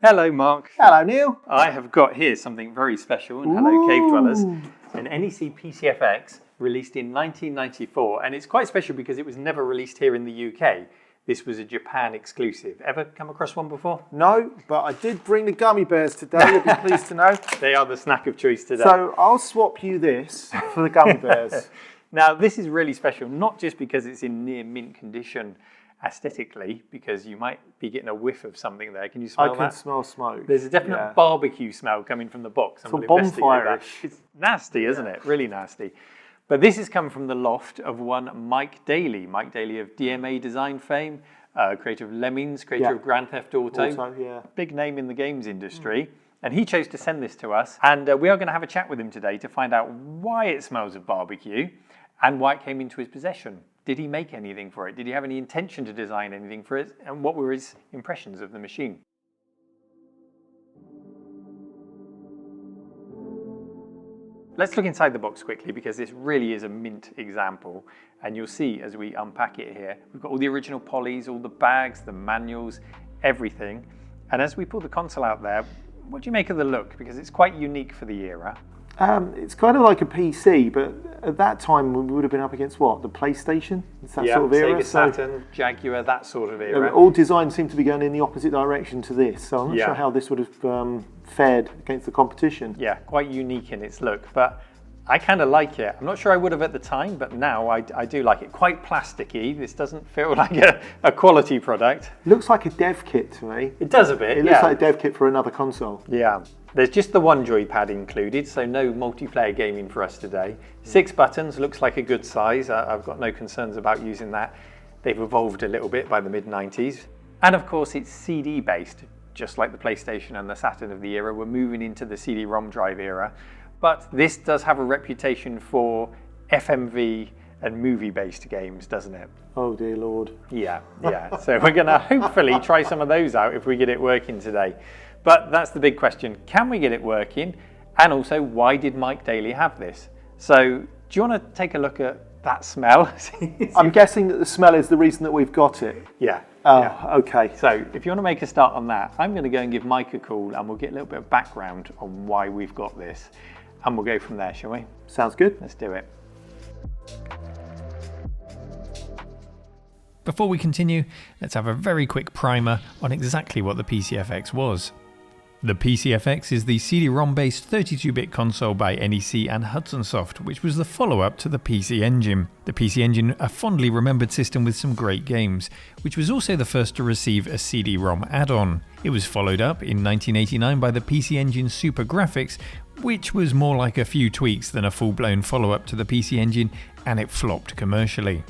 Hello, Mark. Hello, Neil. I have got here something very special, and hello, Cave Dwellers. An NEC PC-FX released in 1994, and it's quite special because it was never released here in the UK. This was a Japan exclusive. Ever come across one before? No, but I did bring the gummy bears today, you'll be pleased to know. They are the snack of choice today. So I'll swap you this for the gummy bears. Now, this is really special, not just because it's in near mint condition aesthetically, because you might be getting a whiff of something there. Can you smell that? I can smell smoke. There's a definite barbecue smell coming from the box. It's bonfire-ish. It's nasty, isn't it? Really nasty. But this has come from the loft of one Mike Dailly. Mike Dailly of DMA design fame, creator of Lemmings, creator of Grand Theft Auto. Big name in the games industry. And he chose to send this to us. And we are going to have a chat with him today to find out why it smells of barbecue and why it came into his possession. Did he make anything for it? Did he have any intention to design anything for it? And what were his impressions of the machine? Let's look inside the box quickly, because this really is a mint example. And you'll see as we unpack it here, we've got all the original polys, all the bags, the manuals, everything. And as we pull the console out there, what do you make of the look? Because it's quite unique for the era. It's kind of like a PC, but at that time we would have been up against what? The PlayStation? It's that sort of era? Sega Saturn, Jaguar, that sort of era. All designs seem to be going in the opposite direction to this, so I'm not sure how this would have fared against the competition. Yeah, quite unique in its look, but I kind of like it. I'm not sure I would have at the time, but now I do like it. Quite plasticky. This doesn't feel like a quality product. Looks like a dev kit to me. It does a bit, It looks like a dev kit for another console. Yeah. There's just the one joypad included, so no multiplayer gaming for us today. 6 buttons, looks like a good size. I've got no concerns about using that. They've evolved a little bit by the mid-90s. And of course it's CD based, just like the PlayStation and the Saturn of the era. We're moving into the CD-ROM drive era. But this does have a reputation for FMV and movie-based games, doesn't it? Oh dear Lord. Yeah. So we're going to hopefully try some of those out if we get it working today. But that's the big question. Can we get it working? And also, why did Mike Dailly have this? So do you want to take a look at that smell? I'm guessing that the smell is the reason that we've got it. Yeah. Okay. So if you want to make a start on that, I'm going to go and give Mike a call and we'll get a little bit of background on why we've got this. And we'll go from there, shall we? Sounds good. Let's do it. Before we continue, let's have a very quick primer on exactly what the PC-FX was. The PC-FX is the CD-ROM based 32-bit console by NEC and Hudson Soft, which was the follow-up to the PC Engine. The PC Engine, a fondly remembered system with some great games, which was also the first to receive a CD-ROM add-on. It was followed up in 1989 by the PC Engine Super Graphics, which was more like a few tweaks than a full-blown follow-up to the PC Engine, and it flopped commercially.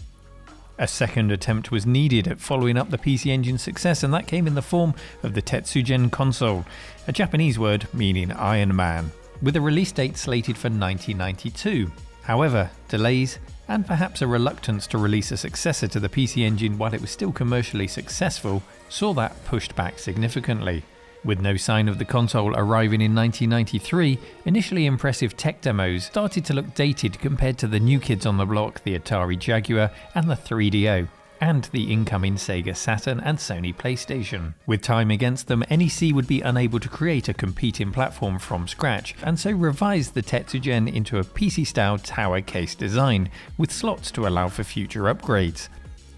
A second attempt was needed at following up the PC Engine's success, and that came in the form of the Tetsugen console, a Japanese word meaning Iron Man, with a release date slated for 1992. However, delays and perhaps a reluctance to release a successor to the PC Engine while it was still commercially successful saw that pushed back significantly. With no sign of the console arriving in 1993, initially impressive tech demos started to look dated compared to the new kids on the block, the Atari Jaguar and the 3DO, and the incoming Sega Saturn and Sony PlayStation. With time against them, NEC would be unable to create a competing platform from scratch, and so revised the Tetsugen into a PC-style tower case design, with slots to allow for future upgrades.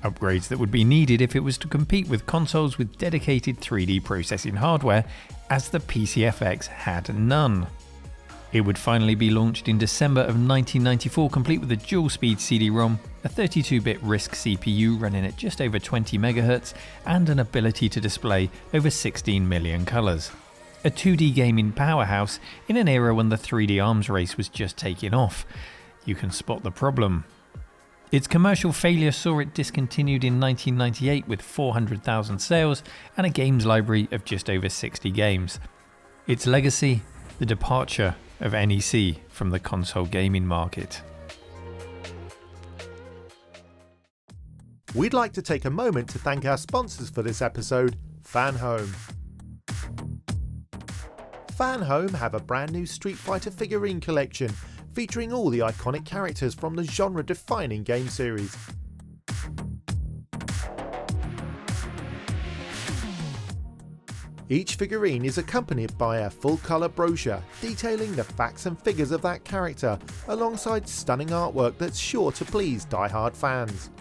Upgrades that would be needed if it was to compete with consoles with dedicated 3D processing hardware, as the PC-FX had none. It would finally be launched in December of 1994, complete with a dual-speed CD-ROM, a 32-bit RISC CPU running at just over 20 MHz, and an ability to display over 16 million colours. A 2D gaming powerhouse in an era when the 3D arms race was just taking off. You can spot the problem. Its commercial failure saw it discontinued in 1998 with 400,000 sales and a games library of just over 60 games. Its legacy, the departure of NEC from the console gaming market. We'd like to take a moment to thank our sponsors for this episode, FanHome. FanHome have a brand new Street Fighter figurine collection featuring all the iconic characters from the genre-defining game series. Each figurine is accompanied by a full-colour brochure detailing the facts and figures of that character, alongside stunning artwork that's sure to please die-hard fans.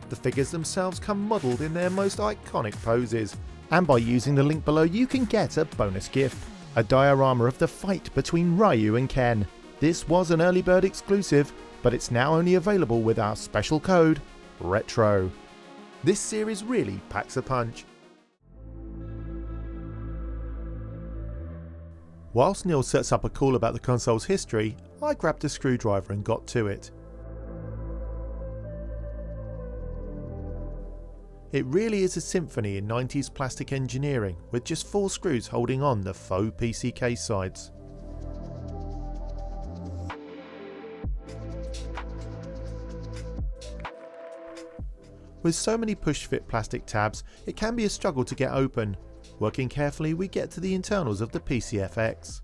The figures themselves come modelled in their most iconic poses, and by using the link below you can get a bonus gift, a diorama of the fight between Ryu and Ken. This was an early bird exclusive, but it's now only available with our special code, RETRO. This series really packs a punch. Whilst Neil sets up a call about the console's history, I grabbed a screwdriver and got to it. It really is a symphony in 90s plastic engineering, with just 4 screws holding on the faux PC case sides. With so many push-fit plastic tabs, it can be a struggle to get open. Working carefully, we get to the internals of the PC-FX.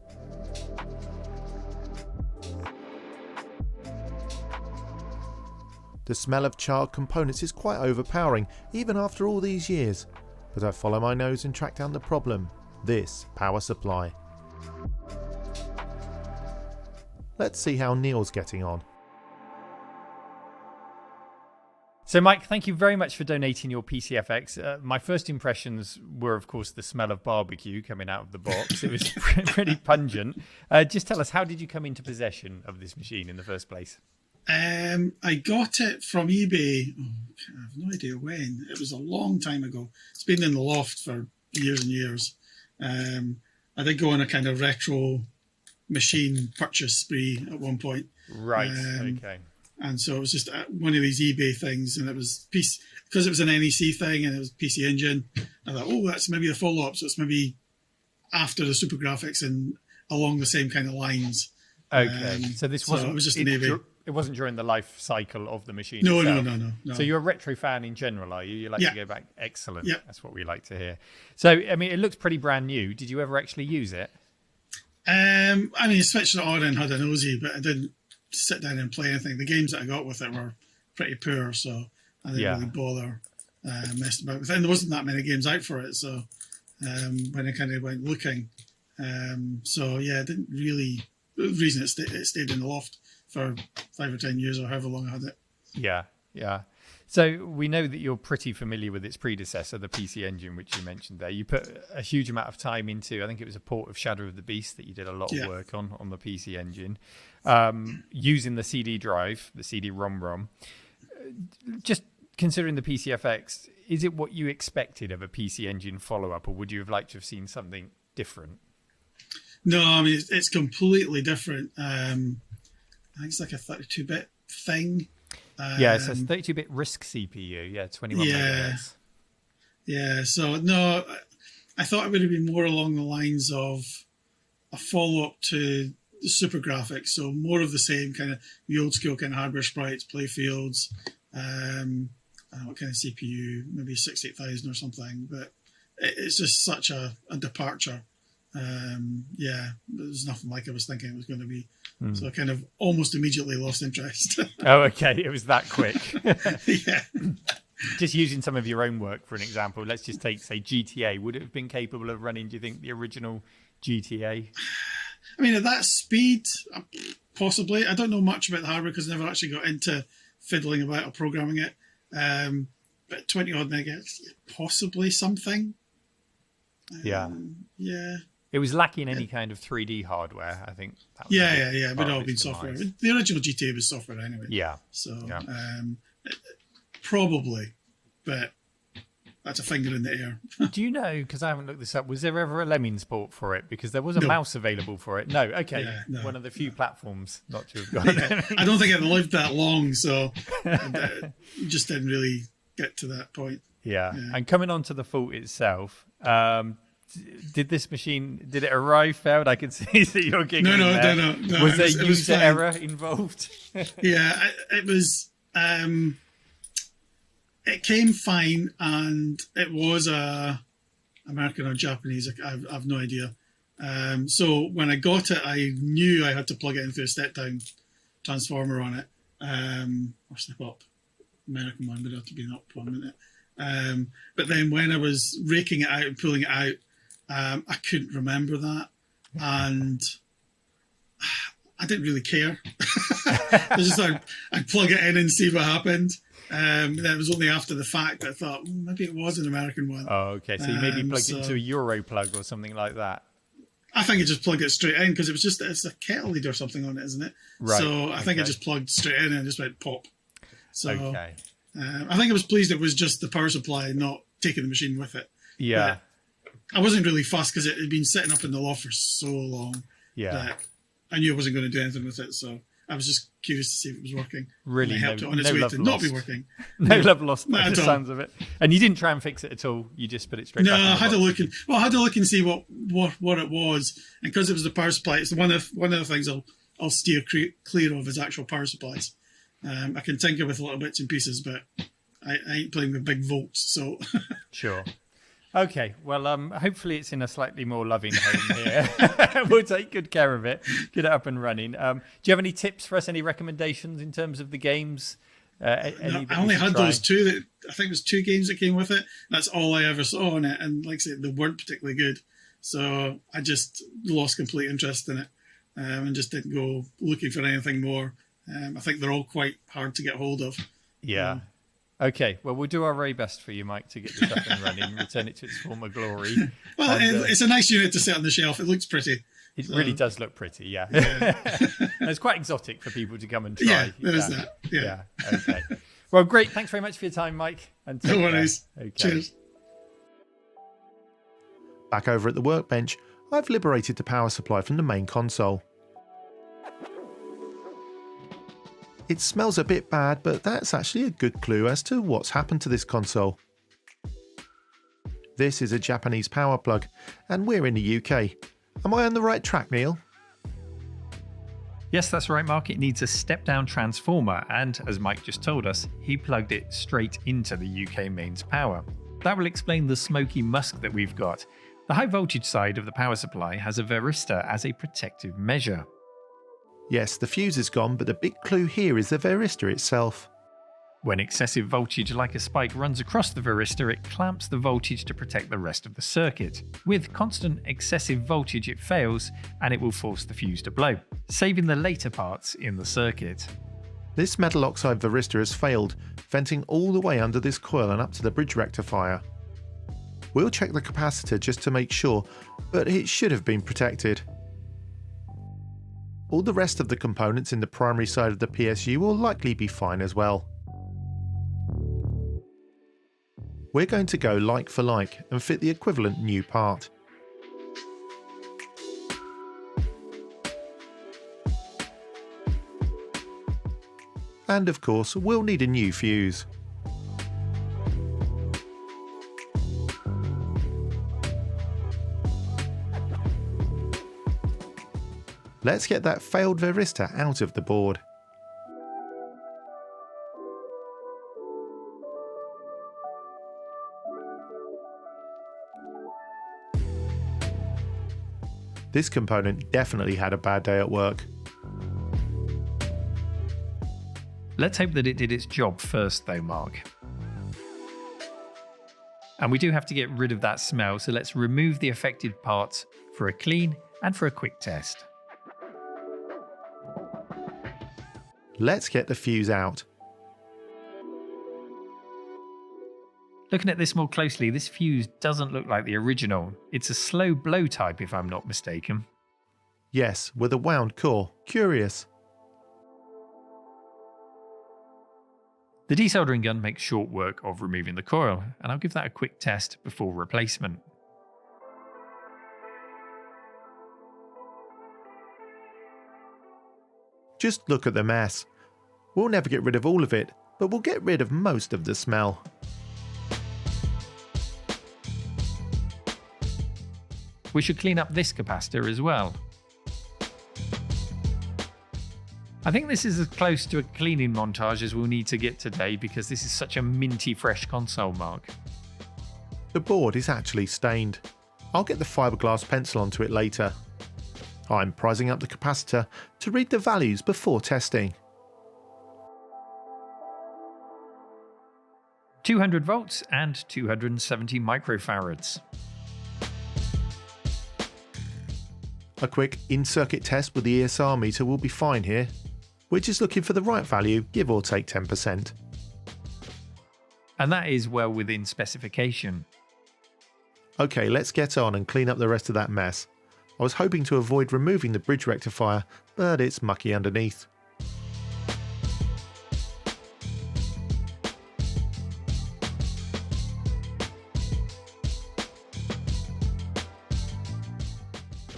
The smell of charred components is quite overpowering, even after all these years. But I follow my nose and track down the problem: this power supply. Let's see how Neil's getting on. So Mike, thank you very much for donating your PC-FX. My first impressions were, of course, the smell of barbecue coming out of the box. It was pretty pungent. Just tell us, how did you come into possession of this machine in the first place? I got it from eBay. I have no idea when. It was a long time ago. It's been in the loft for years and years. I did go on a kind of retro machine purchase spree at one point. Right, okay. And so it was just one of these eBay things, and it was because it was an NEC thing and it was PC Engine. I thought, oh, that's maybe a follow-up. So it's maybe after the Super Graphics and along the same kind of lines. Okay, so this wasn't. It was just an eBay. It wasn't during the life cycle of the machine. No. So you're a retro fan in general, are you? You like to go back? Excellent. Yeah. That's what we like to hear. So, I mean, it looks pretty brand new. Did you ever actually use it? I mean, I switched it on and had a nosy, but I didn't sit down and play anything. The games that I got with it were pretty poor, so I didn't really bother messing about with it. And there wasn't that many games out for it, so when I kind of went looking. So, yeah, I didn't really... The reason it stayed in the loft for 5 or 10 years or however long I had it. Yeah. So we know that you're pretty familiar with its predecessor, the PC Engine, which you mentioned there. You put a huge amount of time into, I think it was a port of Shadow of the Beast that you did a lot of work on the PC Engine, using the CD drive, the CD-ROM. Just considering the PC-FX, is it what you expected of a PC Engine follow-up, or would you have liked to have seen something different? No, I mean, it's completely different. I think it's like a 32-bit thing. Yeah, it says 32-bit RISC CPU. 21 megahertz. Yeah, so no, I thought it would have been more along the lines of a follow-up to the Super Graphics. So more of the same kind of the old school kind of hardware sprites, playfields. I don't know what kind of CPU, maybe 68000 or something. But it's just such a departure. There's nothing like I was thinking it was going to be. So I kind of almost immediately lost interest. Oh, okay. It was that quick. Yeah. Just using some of your own work for an example, let's just take, say, GTA. Would it have been capable of running, do you think, the original GTA? I mean, at that speed, possibly. I don't know much about the hardware because I never actually got into fiddling about or programming it. But 20-odd megahertz, possibly something. Yeah. It was lacking any kind of 3D hardware, I think. That was but it all been software. The original GTA was software anyway. Yeah. So, probably, but that's a finger in the air. Do you know, because I haven't looked this up, was there ever a Lemmings port for it? Because there was a mouse available for it. No, okay. Yeah, no. One of the few platforms not to have gone. I don't think it lived that long, so just didn't really get to that point. Yeah. And coming on to the fault itself, did this machine, did it arrive failed? I can see that you're giggling there. No. Was there user error involved? Yeah, it was. It came fine, and it was American or Japanese. I've no idea. So when I got it, I knew I had to plug it into a step-down transformer on it, or step-up. American one would have to be an up 1 minute. But then when I was raking it out and pulling it out, I couldn't remember that. And I didn't really care. I just thought I'd plug it in and see what happened. Then it was only after the fact that I thought maybe it was an American one. Oh, okay. So you maybe plugged it into a Euro plug or something like that. I think I just plugged it straight in because it's a kettle lid or something on it, isn't it? Right. So I think I just plugged straight in and just went pop. So okay. I think I was pleased it was just the power supply, not taking the machine with it. Yeah. But I wasn't really fussed because it had been sitting up in the loft for so long. Yeah. That I knew I wasn't going to do anything with it. So I was just curious to see if it was working. Really, and I helped it on its way to not be working. No love lost by Not the at all. sounds of it. And you didn't try and fix it at all. You just put it straight No, back in the I had box. I had to look and see what it was, and because it was the power supply, it's one of the things I'll steer clear of is actual power supplies. I can tinker with little bits and pieces, but I ain't playing with big volts. So Sure. Okay, well, hopefully it's in a slightly more loving home here. We'll take good care of it, get it up and running. Do you have any tips for us, any recommendations in terms of the games? I only had those two. That I think it was 2 games that came with it. That's all I ever saw on it, and like I said, they weren't particularly good. So I just lost complete interest in it, and just didn't go looking for anything more. I think they're all quite hard to get hold of. Yeah. Okay, well, we'll do our very best for you, Mike, to get this up and running, return it to its former glory. Well, And, it's a nice unit to sit on the shelf. It looks pretty. It really does look pretty, yeah. And it's quite exotic for people to come and try. Yeah, there is that. Yeah. Okay. Well, great. Thanks very much for your time, Mike. And take No care. worries. Okay. Cheers. Back over at the workbench, I've liberated the power supply from the main console. It smells a bit bad, but that's actually a good clue as to what's happened to this console. This is a Japanese power plug, and we're in the UK. Am I on the right track, Neil? Yes, that's right, Mark. It needs a step-down transformer, and as Mike just told us, he plugged it straight into the UK mains power. That will explain the smoky musk that we've got. The high voltage side of the power supply has a varistor as a protective measure. Yes, the fuse is gone, but the big clue here is the varistor itself. When excessive voltage like a spike runs across the varistor, it clamps the voltage to protect the rest of the circuit. With constant excessive voltage, it fails and it will force the fuse to blow, saving the later parts in the circuit. This metal oxide varistor has failed, venting all the way under this coil and up to the bridge rectifier. We'll check the capacitor just to make sure, but it should have been protected. All the rest of the components in the primary side of the PSU will likely be fine as well. We're going to go like for like and fit the equivalent new part. And of course, we'll need a new fuse. Let's get that failed varistor out of the board. This component definitely had a bad day at work. Let's hope that it did its job first though, Mark. And we do have to get rid of that smell, so let's remove the affected parts for a clean and for a quick test. Let's get the fuse out. Looking at this more closely, this fuse doesn't look like the original. It's a slow blow type if I'm not mistaken. Yes, with a wound core. Curious. The desoldering gun makes short work of removing the coil, and I'll give that a quick test before replacement. Just look at the mess. We'll never get rid of all of it, but we'll get rid of most of the smell. We should clean up this capacitor as well. I think this is as close to a cleaning montage as we'll need to get today because this is such a minty fresh console, Mark. The board is actually stained. I'll get the fiberglass pencil onto it later. I'm prising up the capacitor to read the values before testing. 200 volts and 270 microfarads. A quick in-circuit test with the ESR meter will be fine here. We're just looking for the right value, give or take 10%. And that is well within specification. Okay, let's get on and clean up the rest of that mess. I was hoping to avoid removing the bridge rectifier, but it's mucky underneath.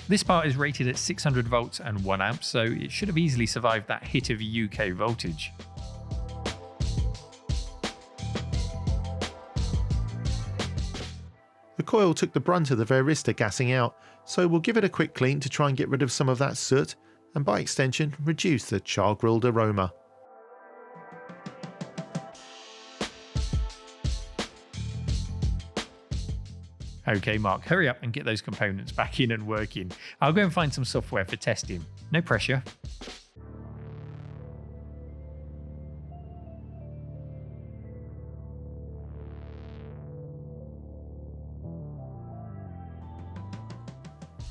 This part is rated at 600 volts and 1 amp, so it should have easily survived that hit of UK voltage. The coil took the brunt of the varistor gassing out, so we'll give it a quick clean to try and get rid of some of that soot, and by extension reduce the char-grilled aroma. Okay Mark, hurry up and get those components back in and working. I'll go and find some software for testing. No pressure.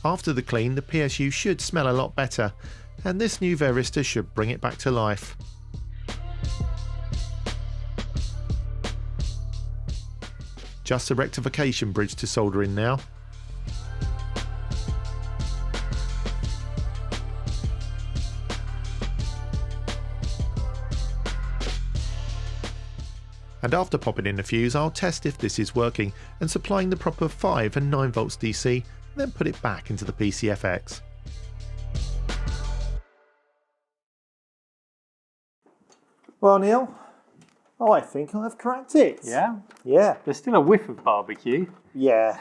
After the clean, the PSU should smell a lot better, and this new varistor should bring it back to life. Just a rectification bridge to solder in now. And after popping in the fuse, I'll test if this is working and supplying the proper 5 and 9 volts DC, then put it back into the PC-FX. Well, Neil, I think I've cracked it. Yeah? Yeah. There's still a whiff of barbecue. Yeah.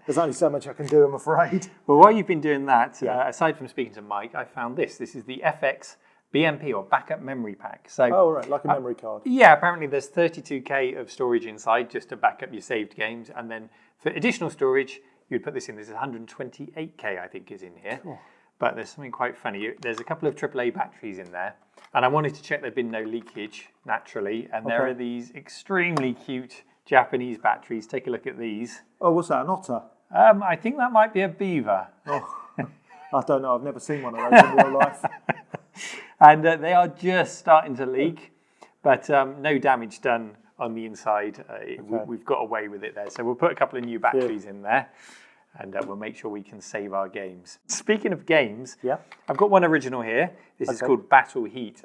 There's only so much I can do, I'm afraid. Well, while you've been doing that, Yeah. aside from speaking to Mike, I found this. This is the FX-BMP, or backup memory pack. So, Oh, right, like a memory card. yeah, apparently there's 32K of storage inside just to back up your saved games. And then for additional storage, you'd put this in. There's 128K, I think, is in here. Cool. But there's something quite funny. There's a couple of AAA batteries in there. And I wanted to check there'd been no leakage, naturally. And there Okay. are these extremely cute Japanese batteries. Take a look at these. Oh, what's that, an otter? I think that might be a beaver. Oh, I don't know, I've never seen one of those in real life. And they are just starting to leak, but no damage done on the inside. We've got away with it there. So we'll put a couple of new batteries in there, and we'll make sure we can save our games. Speaking of games, Yeah. I've got one original here. This is called Battle Heat.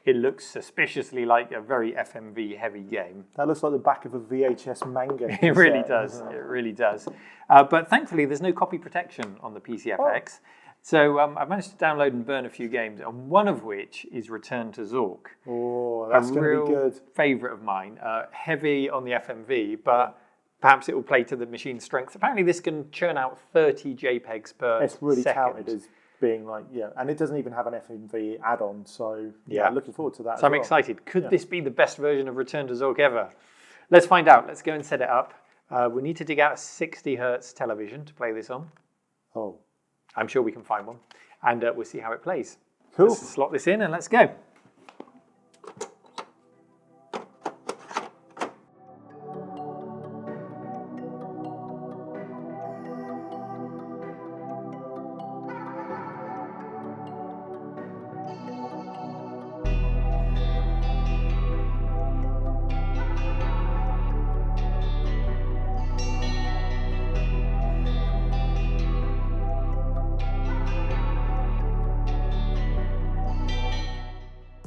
It looks suspiciously like a very FMV heavy game. That looks like the back of a VHS manga. It really does. It really does. But thankfully, there's no copy protection on the PC-FX. So I've managed to download and burn a few games, and one of which is Return to Zork. Oh, that's going to be good. Favourite of mine. Heavy on the FMV, but perhaps it will play to the machine's strengths. Apparently, this can churn out 30 JPEGs per It's really second. touted as being like, and it doesn't even have an FMV add-on, so yeah, looking forward to that. So I'm excited. Could this be the best version of Return to Zork ever? Let's find out. Let's go and set it up. We need to dig out a 60 hertz television to play this on. Oh, I'm sure we can find one, and we'll see how it plays. cool. Let's slot this in and let's go.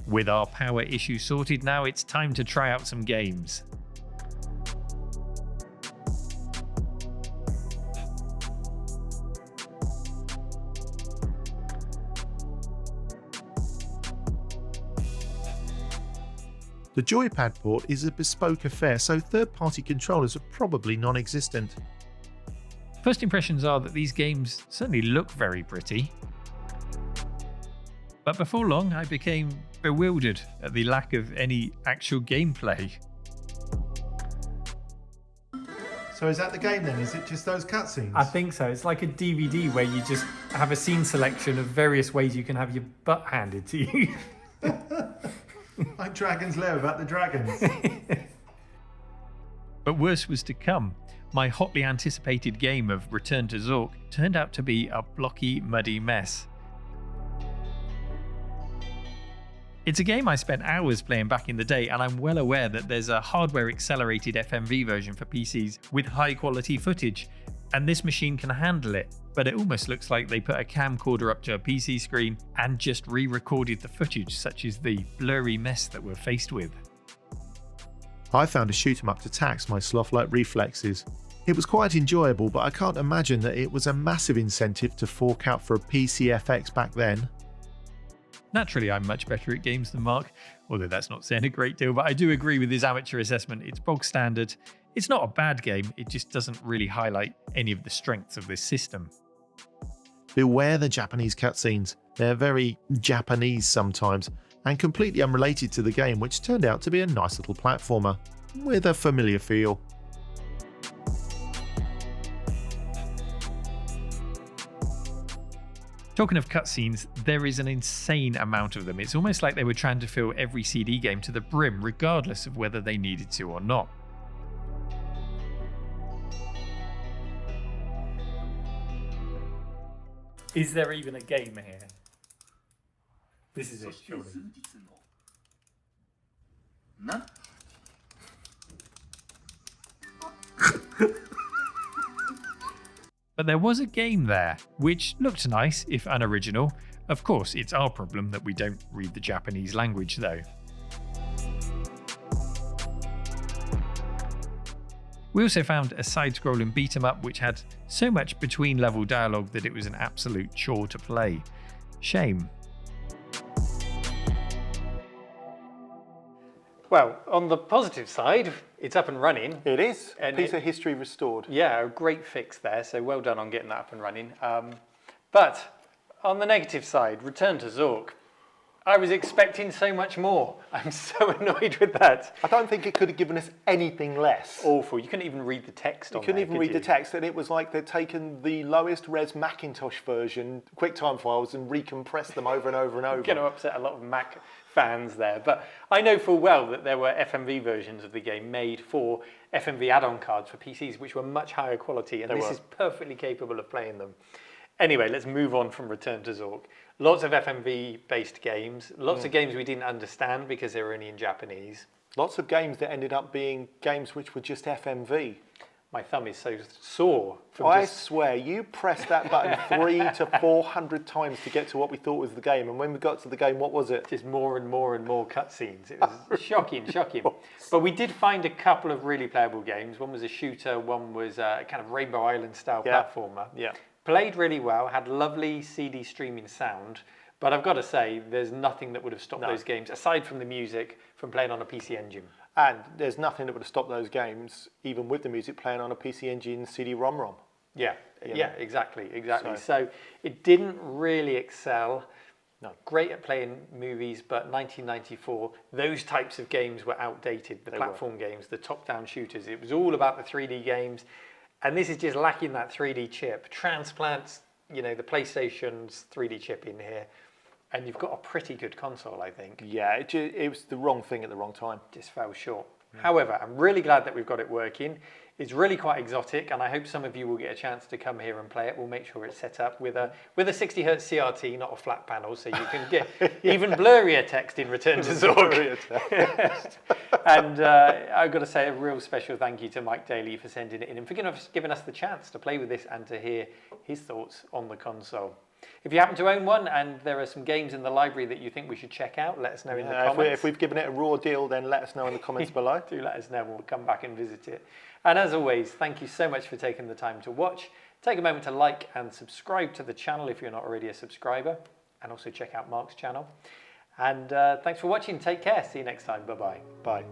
With our power issue sorted now, it's time to try out some games. The joypad port is a bespoke affair, so third-party controllers are probably non-existent. First impressions are that these games certainly look very pretty. But before long, I became bewildered at the lack of any actual gameplay. So is that the game then? Is it just those cutscenes? I think so. It's like a DVD where you just have a scene selection of various ways you can have your butt handed to you. Like Dragon's Lair about the dragons. But worse was to come. My hotly anticipated game of Return to Zork turned out to be a blocky, muddy mess. It's a game I spent hours playing back in the day, and I'm well aware that there's a hardware-accelerated FMV version for PCs with high-quality footage, and this machine can handle it, but it almost looks like they put a camcorder up to a PC screen and just re-recorded the footage, such as the blurry mess that we're faced with. I found a shoot 'em up to tax my sloth-like reflexes. It was quite enjoyable, but I can't imagine that it was a massive incentive to fork out for a PC-FX back then. Naturally, I'm much better at games than Mark, although that's not saying a great deal, but I do agree with his amateur assessment. It's bog standard. It's not a bad game, it just doesn't really highlight any of the strengths of this system. Beware the Japanese cutscenes. They're very Japanese sometimes, and completely unrelated to the game, which turned out to be a nice little platformer, with a familiar feel. Talking of cutscenes, there is an insane amount of them. It's almost like they were trying to fill every CD game to the brim, regardless of whether they needed to or not. Is there even a game here? This is it, surely. But there was a game there, which looked nice, if unoriginal. Of course, it's our problem that we don't read the Japanese language, though. We also found a side-scrolling beat-em-up which had so much between-level dialogue that it was an absolute chore to play. Shame. Well, on the positive side, it's up and running. It is. And Piece of history restored. Yeah, a great fix there, so well done on getting that up and running. But on the negative side, Return to Zork. I was expecting so much more. I'm so annoyed with that. I don't think it could have given us anything less. Awful. You couldn't even read the text on You couldn't there, even could read you? the text, and it was like they'd taken the lowest res Macintosh version, QuickTime files, and recompressed them over and over and over. Going to upset a lot of Mac fans there, but I know full well that there were FMV versions of the game made for FMV add-on cards for PCs, which were much higher quality, and this is perfectly capable of playing them. Anyway, let's move on from Return to Zork. Lots of FMV-based games, lots of games we didn't understand because they were only in Japanese. Lots of games that ended up being games which were just FMV. My thumb is so sore from I swear, you pressed that button 300 to 400 times to get to what we thought was the game, and when we got to the game, what was it? just more and more and more cutscenes. It was shocking. But we did find a couple of really playable games. One was a shooter, one was a kind of Rainbow Island-style platformer. Yeah. Played really well, had lovely CD streaming sound, but I've got to say, there's nothing that would have stopped those games, aside from the music, from playing on a PC Engine. And there's nothing that would have stopped those games, even with the music playing on a PC Engine CD-ROM. Yeah, exactly. So it didn't really excel. No, great at playing movies, but 1994, those types of games were outdated. The platform games, the top-down shooters, it was all about the 3D games. And this is just lacking that 3D chip. Transplants, the PlayStation's 3D chip in here, and you've got a pretty good console, I think. Yeah, it was the wrong thing at the wrong time. Just fell short. Yeah. However, I'm really glad that we've got it working. It's really quite exotic, and I hope some of you will get a chance to come here and play it. We'll make sure it's set up with a 60 Hz CRT, not a flat panel, so you can get even blurrier text in Return to Zork. And I've got to say a real special thank you to Mike Dailly for sending it in and for giving us the chance to play with this and to hear his thoughts on the console. If you happen to own one and there are some games in the library that you think we should check out, let us know in the comments. If we've given it a raw deal, then let us know in the comments below. Do let us know and we'll come back and visit it. And as always, thank you so much for taking the time to watch. Take a moment to like and subscribe to the channel if you're not already a subscriber, and also check out Mark's channel. And thanks for watching. Take care. See you next time. Bye-bye. Bye.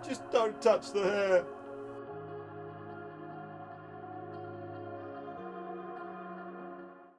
Just don't touch the hair.